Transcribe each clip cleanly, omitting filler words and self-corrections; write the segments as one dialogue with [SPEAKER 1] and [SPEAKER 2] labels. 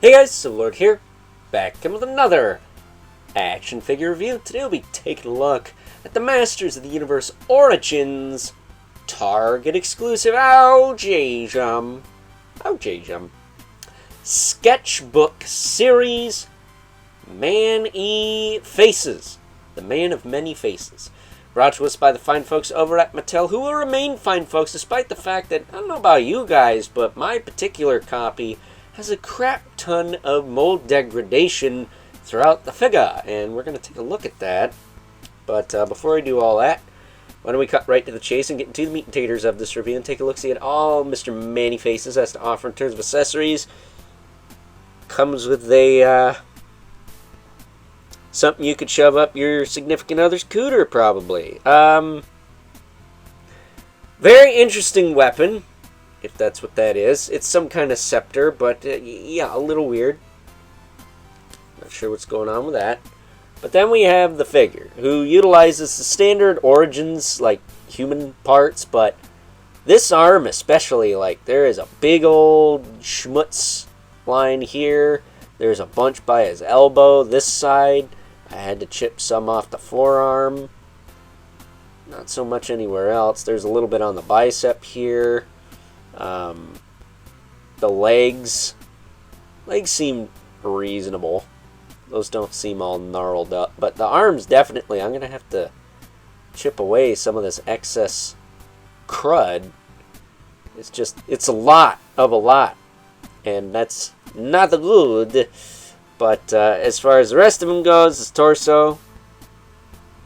[SPEAKER 1] Hey guys, Lord here, back again with another action figure review. Today we'll be taking a look at the Masters of the Universe Origins Target exclusive Sketchbook series Faces. The Man of Many Faces. Brought to us by the fine folks over at Mattel, who will remain fine folks despite the fact that, I don't know about you guys, but my particular copy has a crap ton of mold degradation throughout the figure, and we're going to take a look at that. But before we do all that, why don't we cut right to the chase and get into the meat and taters of this review and take a look-see at all Mr. Many Faces has to offer in terms of accessories. Comes with a something you could shove up your significant other's cooter, probably. Very interesting weapon, if that's what that is. It's some kind of scepter, but yeah, a little weird. Not sure what's going on with that. But then we have the figure, who utilizes the standard Origins, like, human parts, but this arm especially, like, there is a big old schmutz line here. There's a bunch by his elbow, this side. I had to chip some off the forearm. Not so much anywhere else. There's a little bit on the bicep here. The legs seem reasonable. Those don't seem all gnarled up. But the arms, definitely, I'm going to have to chip away some of this excess crud. It's a lot of a lot. And that's not good. But as far as the rest of him goes, his torso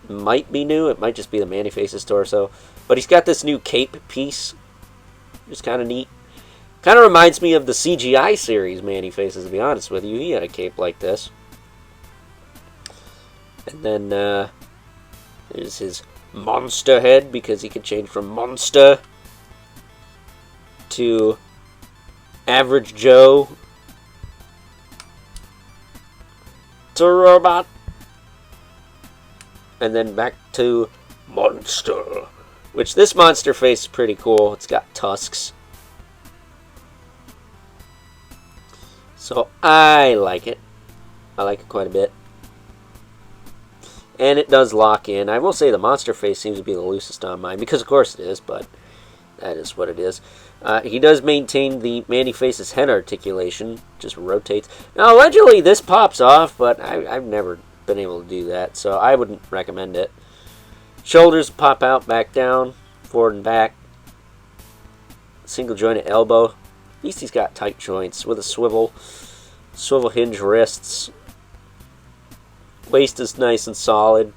[SPEAKER 1] might be new. It might just be the Many Faces torso. But he's got this new cape piece. It's kind of neat. Kind of reminds me of the CGI series Many Faces, to be honest with you. He had a cape like this. And then there's his monster head, because he could change from monster to average Joe to robot. And then back to monster. Which, this monster face is pretty cool. It's got tusks. So, I like it. I like it quite a bit. And it does lock in. I will say the monster face seems to be the loosest on mine. Because, of course, it is, but that is what it is. He does maintain the Many Faces head articulation. Just rotates. Now, allegedly, this pops off, but I've never been able to do that. So, I wouldn't recommend it. Shoulders pop out, back down, forward and back. Single jointed elbow. At least he's got tight joints with a swivel hinge wrists. Waist is nice and solid.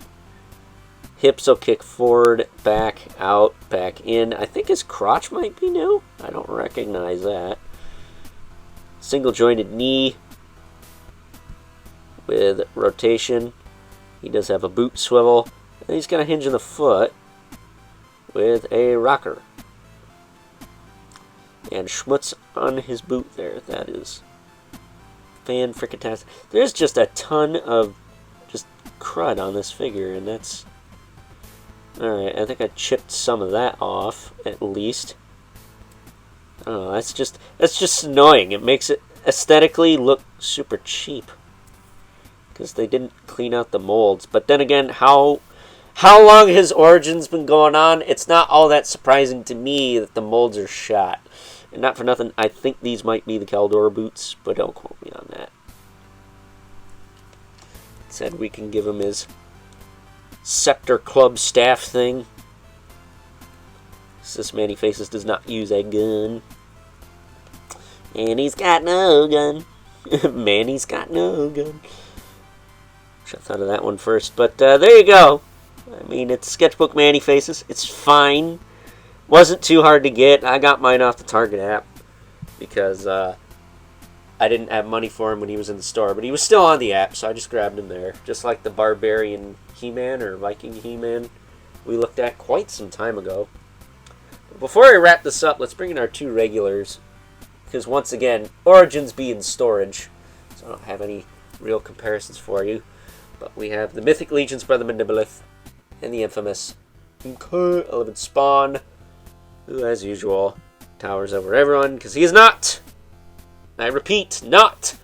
[SPEAKER 1] Hips will kick forward, back, out, back in. I think his crotch might be new. I don't recognize that. Single jointed knee with rotation. He does have a boot swivel. And he's got a hinge in the foot with a rocker. And schmutz on his boot there. That is fan-frickin-tastic. There's just a ton of just crud on this figure, and that's... Alright, I think I chipped some of that off, at least. I don't know, that's just annoying. It makes it aesthetically look super cheap. Because they didn't clean out the molds. But then again, how long his Origins been going on, it's not all that surprising to me that the molds are shot. And not for nothing, I think these might be the Caldor boots, but don't quote me on that. It said we can give him his Scepter Club staff thing. This Many Faces does not use a gun. And he's got no gun. Manny's got no gun. Should have thought of that one first, but there you go. I mean, it's Sketchbook Many Faces. It's fine. Wasn't too hard to get. I got mine off the Target app because I didn't have money for him when he was in the store, but he was still on the app, so I just grabbed him there. Just like the Barbarian He-Man or Viking He-Man we looked at quite some time ago. But before I wrap this up, let's bring in our two regulars, because once again, Origins be in storage, so I don't have any real comparisons for you. But we have the Mythic Legion's Brother Mandibolith and the infamous 11 Spawn, who, as usual, towers over everyone, because he is not, I repeat, not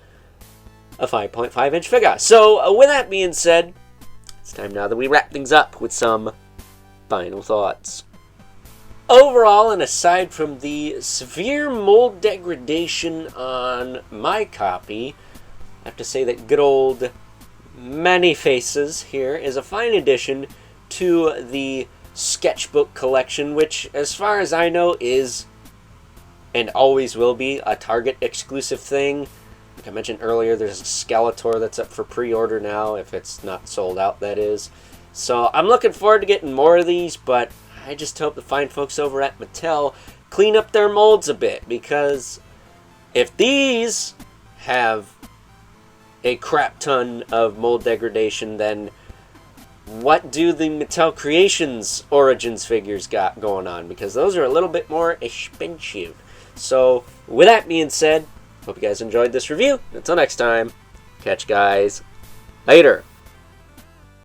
[SPEAKER 1] a 5.5-inch figure. So, with that being said, it's time now that we wrap things up with some final thoughts. Overall, and aside from the severe mold degradation on my copy, I have to say that good old Many Faces here is a fine addition to the Sketchbook collection, which, as far as I know, is and always will be a Target exclusive thing. Like I mentioned earlier, there's a Skeletor that's up for pre-order now, if it's not sold out, that is. So I'm looking forward to getting more of these, but I just hope the fine folks over at Mattel clean up their molds a bit, because if these have a crap ton of mold degradation, then what do the Mattel Creations Origins figures got going on? Because those are a little bit more expensive. So, with that being said, hope you guys enjoyed this review. Until next time, catch you guys later.